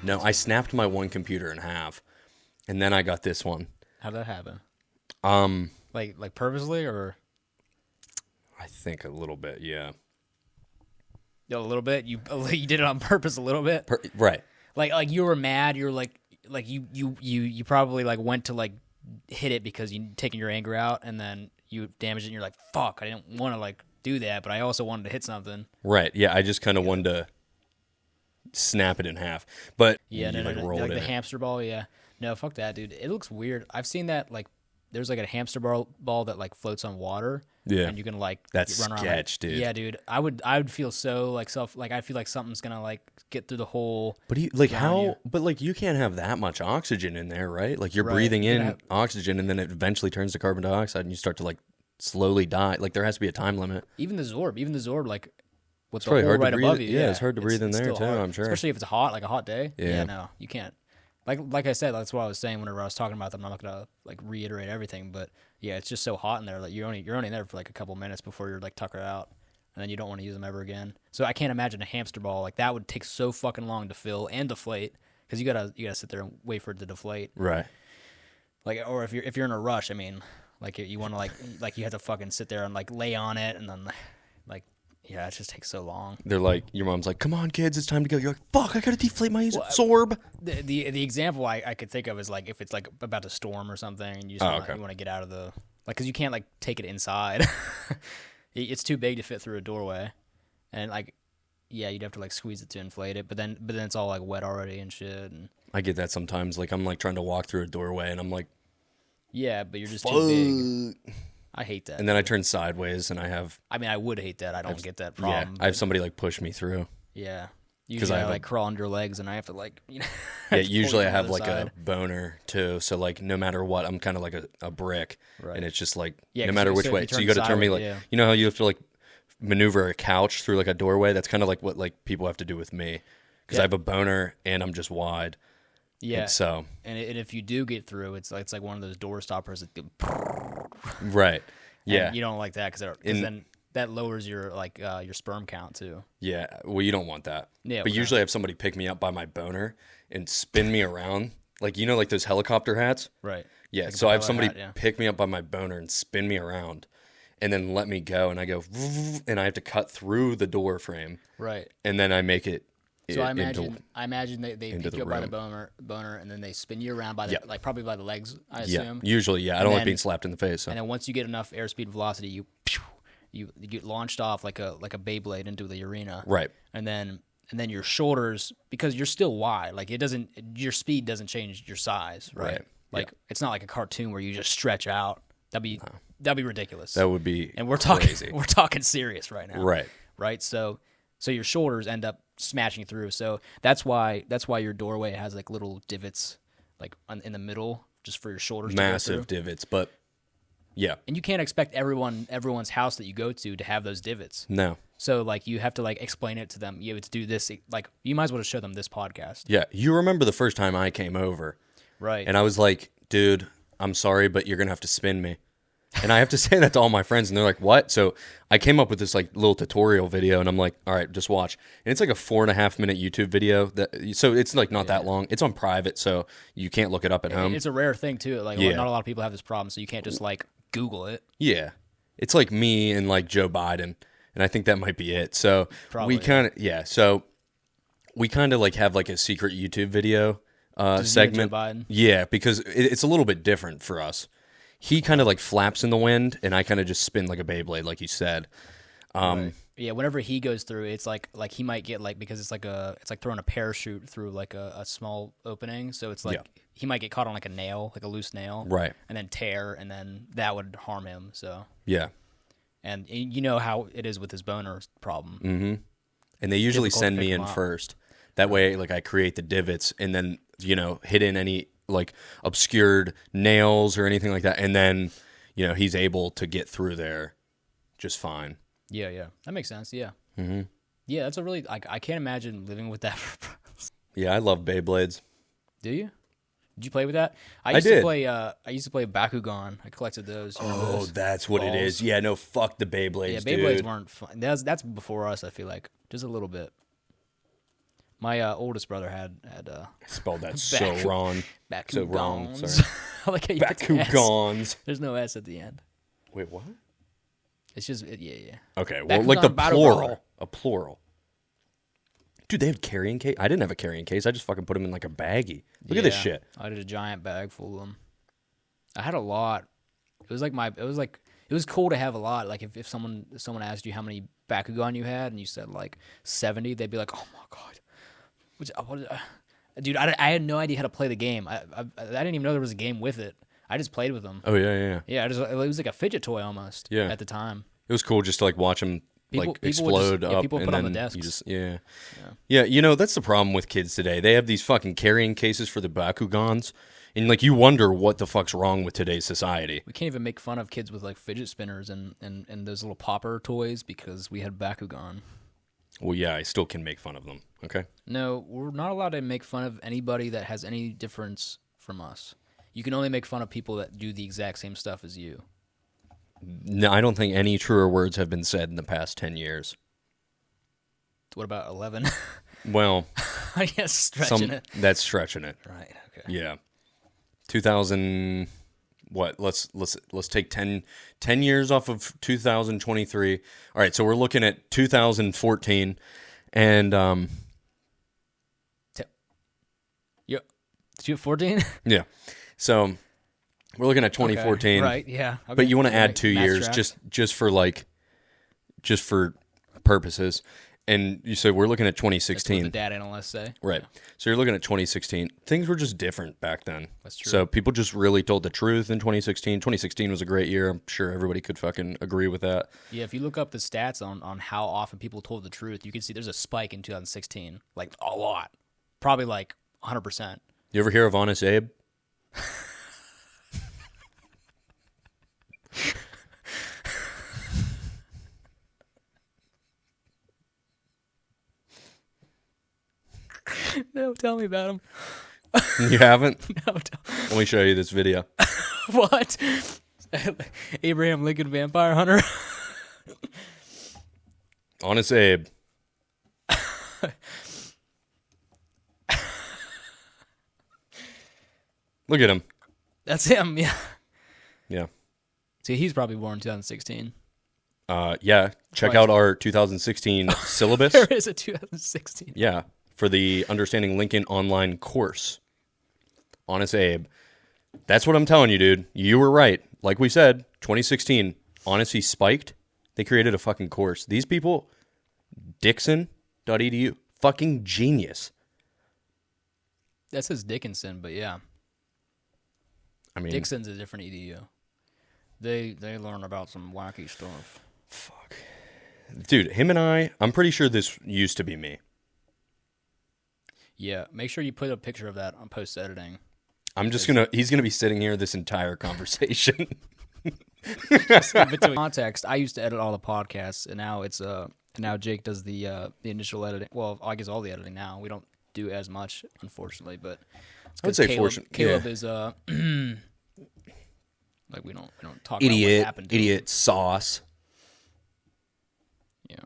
No, I snapped my one computer in half, and then I got this one. How'd that happen? Um, Like purposely or? I think a little bit, yeah. A little bit. You did it on purpose a little bit. Right. Like you were mad. You were like you probably like went to like hit it because you taking your anger out, and then you damaged it. And you're like, fuck, I didn't want to like do that, but I also wanted to hit something. Right. Yeah. I just kind of wanted to snap it in half, but Yeah, you rolled like in the it. hamster ball. Yeah, no, fuck that, dude. It looks weird. I've seen that like there's like a hamster ball that like floats on water. Yeah, and you can like that's run around. sketch, dude. Yeah, dude. I would feel so like I feel like something's gonna like get through the whole. But you like how? you. But like you can't have that much oxygen in there, right? Like you're Right. breathing in Yeah. oxygen, and then it eventually turns to carbon dioxide, and you start to like slowly die. Like there has to be a time limit. Even the Zorb, like with the probably hole hard to right breathe. above you. Yeah, it's hard to breathe in there, still too, hard. I'm sure. Especially if it's hot, like a hot day. Yeah. No, you can't. Like I said, that's what I was saying whenever I was talking about them. I'm not gonna like reiterate everything, but yeah, it's just so hot in there. Like you're only there for like a couple minutes before you're like tuckered out, and then you don't want to use them ever again. So I can't imagine a hamster ball like that would take so fucking long to fill and deflate because you gotta sit there and wait for it to deflate. Right. Like, or if you're in a rush, I mean, like you want to like you have to fucking sit there and like lay on it, and then like yeah, it just takes so long. They're like, your mom's like, come on, kids, it's time to go. You're like, fuck, I gotta deflate my Zorb. The example I could think of is like if it's like about to storm or something, and you just want to get out of the like because you can't like take it inside. It's too big to fit through a doorway, and like yeah, you'd have to like squeeze it to inflate it, but then it's all like wet already and shit. And I get that sometimes. Like I'm like trying to walk through a doorway, and I'm like, yeah, but you're just too big. I hate that. And then I turn sideways, and I mean, I would hate that. I don't get that problem. Yeah, I have somebody like push me through. Yeah. Usually I like crawl under your legs, and I have to like, you know. Yeah, usually I have like a boner too. So like no matter what, I'm kind of like a brick. Right. And it's just like Yeah, no matter which way. So you got to turn me like, you know how you have to like maneuver a couch through like a doorway? That's kind of like what like people have to do with me. Because I have a boner and I'm just wide. Yeah. And so. And if you do get through, it's like one of those door stoppers that do. Right. Yeah. And you don't like that because then that lowers your like your sperm count too. Yeah. Well, you don't want that. Yeah. But usually I have somebody pick me up by my boner and spin me around. Like, you know, like those helicopter hats? Right. Yeah. Like So I have somebody hat, pick me up by my boner and spin me around and then let me go. And I go, and I have to cut through the door frame. Right. And then I make it. So I imagine they pick you up by the boner, and then they spin you around by the like probably by the legs. I assume. Yeah, usually, yeah. I don't like being slapped in the face. So. And then once you get enough airspeed velocity, you get launched off like a Beyblade into the arena. Right. And then your shoulders, because you're still wide, like your speed doesn't change your size, right? Like it's not like a cartoon where you just stretch out. That'd be ridiculous. That would be. And we're crazy. talking serious right now. Right. Right. So your shoulders end up smashing through. So that's why your doorway has like little divots like in the middle just for your shoulders. Massive divots, but yeah. And you can't expect everyone's house that you go to have those divots. No. So like you have to like explain it to them. You have to do this. Like you might as well show them this podcast. Yeah. You remember the first time I came over. Right. And I was like, dude, I'm sorry, but you're going to have to spin me. And I have to say that to all my friends, and they're like, what? So I came up with this like little tutorial video, and I'm like, all right, just watch. And it's like a 4.5 minute YouTube video. So it's like not that long. It's on private, so you can't look it up at home. It's a rare thing too. Like not a lot of people have this problem, so you can't just like Google it. Yeah. It's like me and like Joe Biden, and I think that might be it. So we kind of, so we kind of like have like a secret YouTube video segment. Joe Biden? Yeah, because it's a little bit different for us. He kind of like flaps in the wind, and I kind of just spin like a Beyblade, like you said. Right. Yeah, whenever he goes through, it's like he might get like, because it's like throwing a parachute through like a small opening, so it's like he might get caught on like a nail, like a loose nail, right? And then tear, and then that would harm him. So yeah, and you know how it is with his boner problem. Mm-hmm. And they usually send me in first. That way, like I create the divots, and then hit in any like obscured nails or anything like that, and then he's able to get through there just fine. Yeah, that makes sense. Yeah, mm-hmm. Yeah, that's a really I can't imagine living with that. Yeah, I love Beyblades. Do you? Did you play with that? I used to play Bakugan. I collected those. That's what it is. Yeah, no, fuck the Beyblades. Yeah, Beyblades weren't fun. That's before us. I feel like just a little bit. My oldest brother had I spelled that so wrong. So wrong. Bakugans. Sorry. I like how you put the S. Bakugans. There's no S at the end. Wait, what? It's just yeah. Okay, well, like the Bakugan plural. A plural. Dude, they have carrying case. I didn't have a carrying case. I just fucking put them in like a baggie. Look at this shit. I did a giant bag full of them. I had a lot. It was cool to have a lot. Like if someone asked you how many Bakugan you had and you said like 70, they'd be like, "Oh my god." Dude, I had no idea how to play the game. I didn't even know there was a game with it. I just played with them. Oh yeah. Yeah, it was like a fidget toy almost. Yeah. At the time. It was cool just to like watch them People explode up. people and put then on the desks. You just, yeah. You know, that's the problem with kids today. They have these fucking carrying cases for the Bakugans, and like you wonder what the fuck's wrong with today's society. We can't even make fun of kids with like fidget spinners and those little popper toys because we had Bakugan. Well, yeah, I still can make fun of them. Okay. No, we're not allowed to make fun of anybody that has any difference from us. You can only make fun of people that do the exact same stuff as you. No, I don't think any truer words have been said in the past 10 years. What about 11? Well, I guess stretching it. That's stretching it. Right. Okay. Yeah. 2000. What? Let's take 10 years off of 2023. All right, so we're looking at 2014, and Yep. Did you have 14? yeah. So we're looking at 2014. Okay, right. Yeah. Okay. But you want to add Right. 2 Math years track. just for purposes. And you said we're looking at That's what 2016. the data analysts say. Right. So you're looking at 2016. Things were just different back then. That's true. So people just really told the truth in 2016. 2016 was a great year. I'm sure everybody could fucking agree with that. Yeah, if you look up the stats on how often people told the truth, you can see there's a spike in 2016. Like, a lot. Probably like 100%. You ever hear of Honest Abe? No, tell me about him. You haven't? No, Let me show you this video. what? Abraham Lincoln Vampire Hunter? Honest Abe. Look at him. That's him, yeah. Yeah. See, he's probably born in 2016. Yeah. Check out our 2016 syllabus. There is a 2016. Yeah. For the Understanding Lincoln online course. Honest Abe. That's what I'm telling you, dude. You were right. Like we said, 2016, Honesty spiked. They created a fucking course. These people, Dixon.edu, fucking genius. That says Dickinson, but yeah. I mean, Dixon's a different edu. They learn about some wacky stuff. fuck. Dude, him and I'm pretty sure this used to be me. Yeah, make sure you put a picture of that on post editing. He's gonna be sitting here this entire conversation. But to context, I used to edit all the podcasts, and now Jake does the initial editing. Well, I guess all the editing now. We don't do as much, unfortunately, but it's I would say Caleb is like we don't talk about what happened to him. Idiot sauce. Yeah.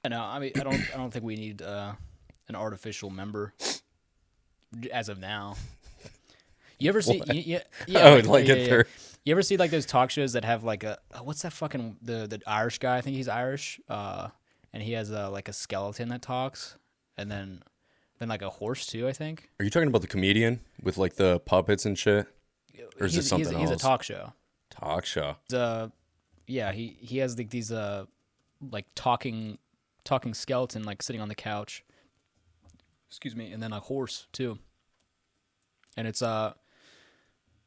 No, I mean I don't think we need an artificial member as of now. You ever see? Yeah. Oh, like a third. You ever see like those talk shows that have like a what's that fucking the Irish guy? I think he's Irish. And he has like a skeleton that talks, and then like a horse too. I think. Are you talking about the comedian with like the puppets and shit? Or is it something else? He's a talk show. Talk show. Yeah, he has like these like talking skeleton like sitting on the couch. Excuse me, and then a horse too. And it's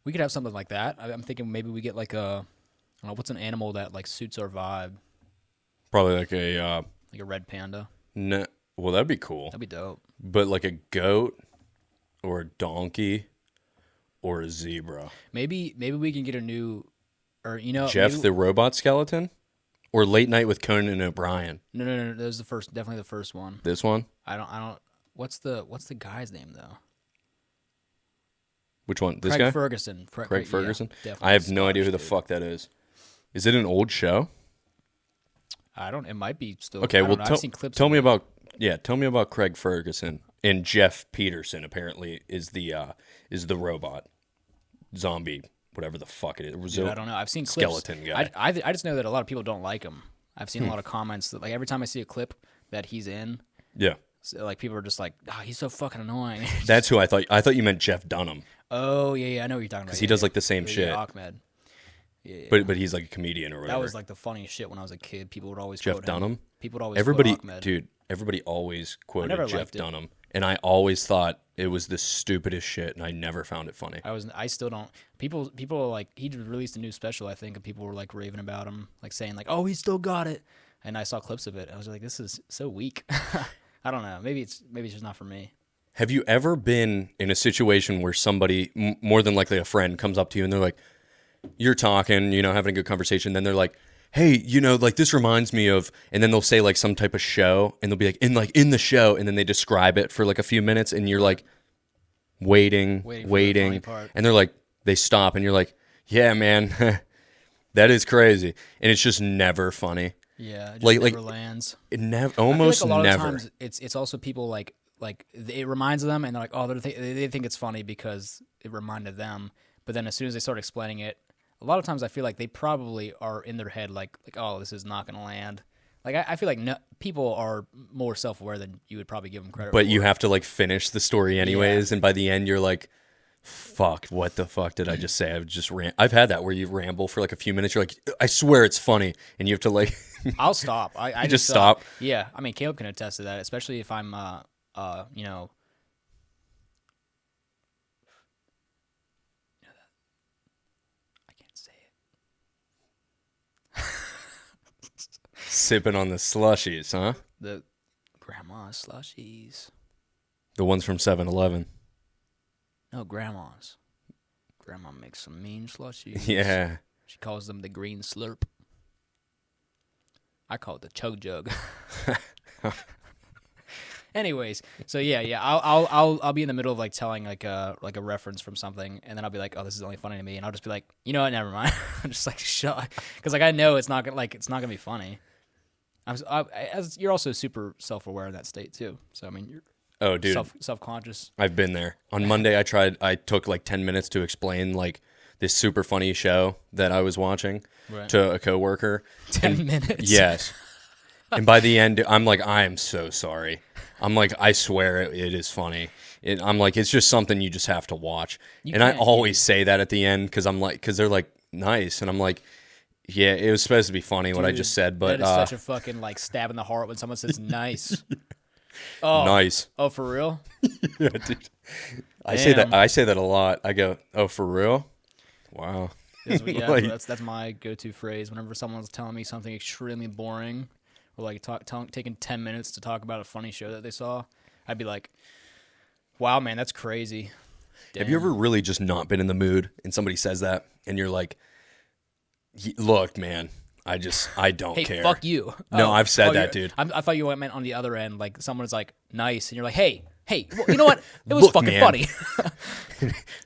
we could have something like that. I'm thinking maybe we get like I don't know, what's an animal that like suits our vibe? Probably like a red panda. No, well that'd be cool. That'd be dope. But like a goat or a donkey or a zebra. Maybe we can get a new, or Jeff the robot skeleton, or Late Night with Conan and O'Brien. No. That was definitely the first one. This one? I don't. What's the guy's name though? Which one? This Craig guy? Ferguson. Craig Ferguson? Yeah, I have no idea who the fuck that is. Is it an old show? It might be still. Okay, well, I've seen clips tell of me it. about Yeah, tell me about Craig Ferguson and Jeff Peterson. Apparently, is the robot zombie, whatever the fuck it is. Dude, I don't know. I've seen clips. Skeleton guy. I just know that a lot of people don't like him. I've seen a lot of comments that like every time I see a clip that he's in, Yeah, so, like people are just like, "Oh, he's so fucking annoying." that's who I thought. I thought you meant Jeff Dunham Oh yeah, I know what you're talking about. because he does like the same shit. Ahmed. Yeah. But he's like a comedian or whatever. That was like the funniest shit when I was a kid. People would always Jeff quote Dunham. Him. People would always quote Ahmed. Dude, everybody always quoted never Jeff liked it. Dunham, and I always thought it was the stupidest shit, and I never found it funny. I still don't. People are like, he released a new special, I think, and people were like raving about him, like saying like, oh, he still got it. And I saw clips of it. I was like, this is so weak. I don't know. Maybe it's just not for me. Have you ever been in a situation where somebody, more than likely a friend, comes up to you and they're like, you're talking, having a good conversation, then they're like, hey, like this reminds me of, and then they'll say like some type of show, and they'll be like in the show, and then they describe it for like a few minutes, and you're like waiting, for the funny part. and they're like, they stop, and you're like, yeah, man, that is crazy, and it's just never funny. Yeah, it just like never lands. It almost I feel like a lot never. of times it's also people like it reminds them, and they're like, oh, they think it's funny because it reminded them. But then as soon as they start explaining it, a lot of times I feel like they probably are in their head like oh, this is not going to land. Like I feel like people are more self-aware than you would probably give them credit for. But you have to like finish the story anyways, and by the end you're like, fuck, what the fuck did I just say? I've had that where you ramble for like a few minutes. You're like, I swear it's funny, and you have to like. I'll stop. I just stop. Yeah, I mean Caleb can attest to that, especially if I'm Sipping on the slushies, huh? the grandma's slushies. The ones from 7-Eleven. No, grandma's. Grandma makes some mean slushies. Yeah. She calls them the green slurp. I call it the chug jug. Anyways, so yeah, I'll be in the middle of like telling like a reference from something, and then I'll be like, oh, this is only funny to me, and I'll just be like, you know what, never mind. I'm just like shut, because like I know it's not gonna be funny. You're also super self-aware in that state too. So I mean, you're self-conscious. I've been there. On Monday, I took like 10 minutes to explain like this super funny show that I was watching to a coworker. 10 minutes. Yes. And by the end, I'm like, I am so sorry. I'm like, I swear it is funny. I'm like, it's just something you just have to watch. I always say that at the end because they're like, nice. And I'm like, yeah, it was supposed to be funny what I just said, but that is such a fucking like stab in the heart when someone says nice. Oh, nice. Oh, for real? Yeah, dude. I say that a lot. I go, oh, for real? Wow. Yeah, that's my go-to phrase whenever someone's telling me something extremely boring, or like taking 10 minutes to talk about a funny show that they saw. I'd be like, wow, man, that's crazy. Damn. Have you ever really just not been in the mood and somebody says that and you're like, look, man, I don't hey, care. Fuck you. No, I've said that, dude. I thought you meant on the other end, like someone's like, nice, and you're like, hey, well, you know what? It was Look, fucking man. funny.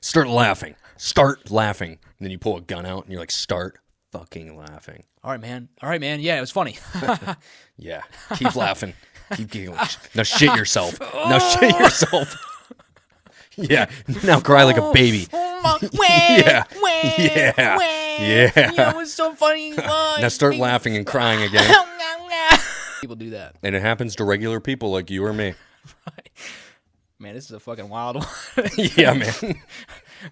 Start laughing. And then you pull a gun out and you're like, start fucking laughing. All right, man. Yeah, it was funny. Yeah. Keep laughing. Keep giggling. Now shit yourself. Yeah. Now cry like a baby. Yeah. It was so funny. Now start laughing and crying again. People do that. And it happens to regular people like you or me. Right. Man, this is a fucking wild one. Yeah, man.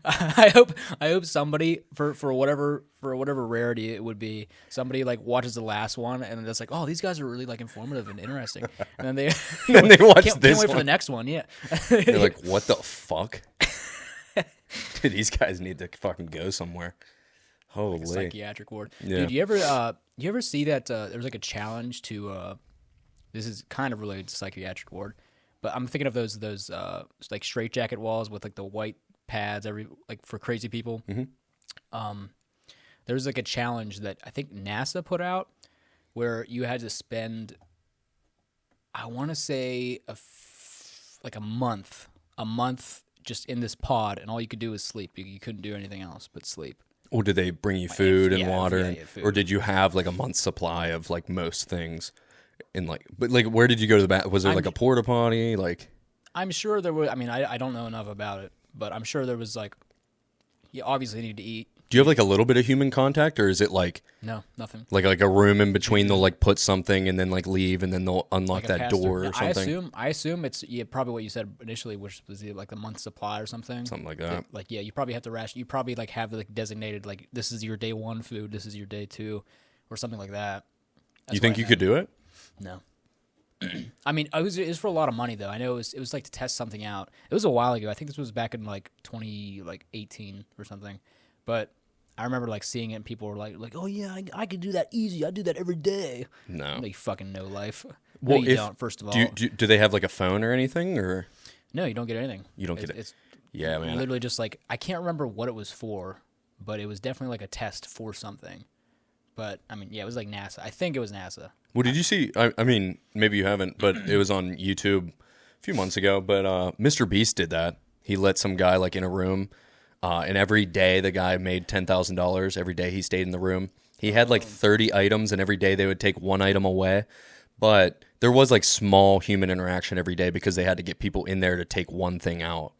I hope somebody for whatever rarity it would be, somebody like watches the last one and then it's like, oh, these guys are really like informative and interesting, and then they watch can't this wait one for the next one. Yeah, they're like, what the fuck? Dude, these guys need to fucking go somewhere. Holy, like a psychiatric ward. Yeah. Dude, you ever see that there's like a challenge to this is kind of related to psychiatric ward, but I'm thinking of those like straitjacket walls with like the white pads like for crazy people. Mm-hmm. There's like a challenge that I think NASA put out where you had to spend, I want to say like a month just in this pod, and all you could do was sleep. You couldn't do anything else but sleep. Or did they bring you food and water? Food. Or did you have like a month's supply of like most things? in like, but like, where did you go to the bath? Was there I'm like a porta potty? Like, I'm sure there was. I mean, I don't know enough about it, but I'm sure there was like, you obviously need to eat. do you have like a little bit of human contact, or is it like No, nothing. like a room in between? They'll like put something and then like leave, and then they'll unlock Like a that pass-through. door or Yeah, something. I assume it's probably what you said initially, which was like the month's supply or something. Something like that. Like you probably have to ration. You probably like have like designated like this is your day 1 food, this is your day 2, or something like that. That's You think what I you could do it? No. I mean, it was for a lot of money though. I know it was like to test something out. It was a while ago. I think this was back in like 2018 or something. But I remember like seeing it and people were like, "Oh yeah, I could do that easy. I do that every day." No. No, you fucking no life. Well, No, you if- don't. First of all, Do they have like a phone or anything, or no, you don't get anything. you don't get it? It's Yeah, man. literally just like I can't remember what it was for, but it was definitely like a test for something. But I mean, yeah, it was like NASA. I think it was NASA. Well, did you see? I mean, maybe you haven't, but it was on YouTube a few months ago. But Mr. Beast did that. He let some guy like in a room, and every day the guy made $10,000. Every day he stayed in the room. He had like 30 items, and every day they would take one item away. But there was like small human interaction every day because they had to get people in there to take one thing out.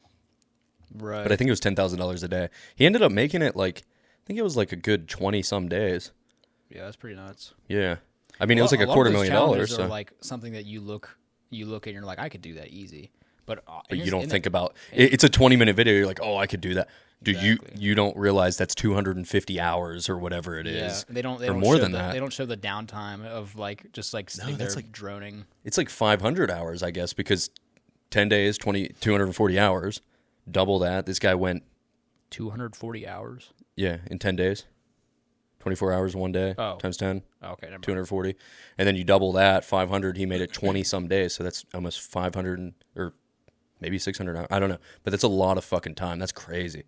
Right. But I think it was $10,000 a day. He ended up making it like, I think it was like a good 20 some days. Yeah, that's pretty nuts. Yeah. I mean, it was like a a lot of those $250,000. challenges So. Are like something that you look at and you're like, I could do that easy. But You don't think about it's a 20-minute video. You're like, oh, I could do that. Dude, Exactly. you don't realize that's 250 hours or whatever it is. They don't. They or don't more show than the, that. They don't show the downtime of like just like sitting there that's like- droning. It's like 500 hours, I guess, because 10 days, 240 hours. Double that. This guy went, 240 hours. yeah, in 10 days. 24 hours one day Oh. times 10, Oh, okay, never mind. 240. And then you double that, 500. He made it 20 some days. So that's almost 500 or maybe 600 hours. I don't know. But that's a lot of fucking time. That's crazy.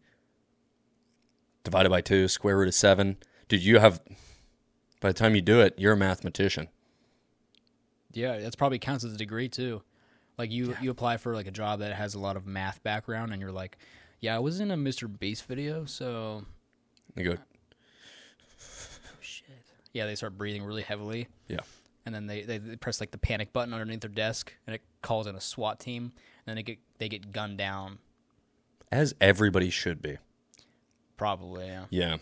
Divided by 2, square root of 7. Dude, by the time you do it, you're a mathematician. Yeah, that's probably counts as a degree too. Like you apply for like a job that has a lot of math background, and you're like, yeah, I was in a Mr. Beast video, so You go, shit. Yeah, they start breathing really heavily, yeah. and then they press like the panic button underneath their desk, and it calls in a SWAT team, and then they get gunned down. As everybody should be. Probably, yeah. Yeah.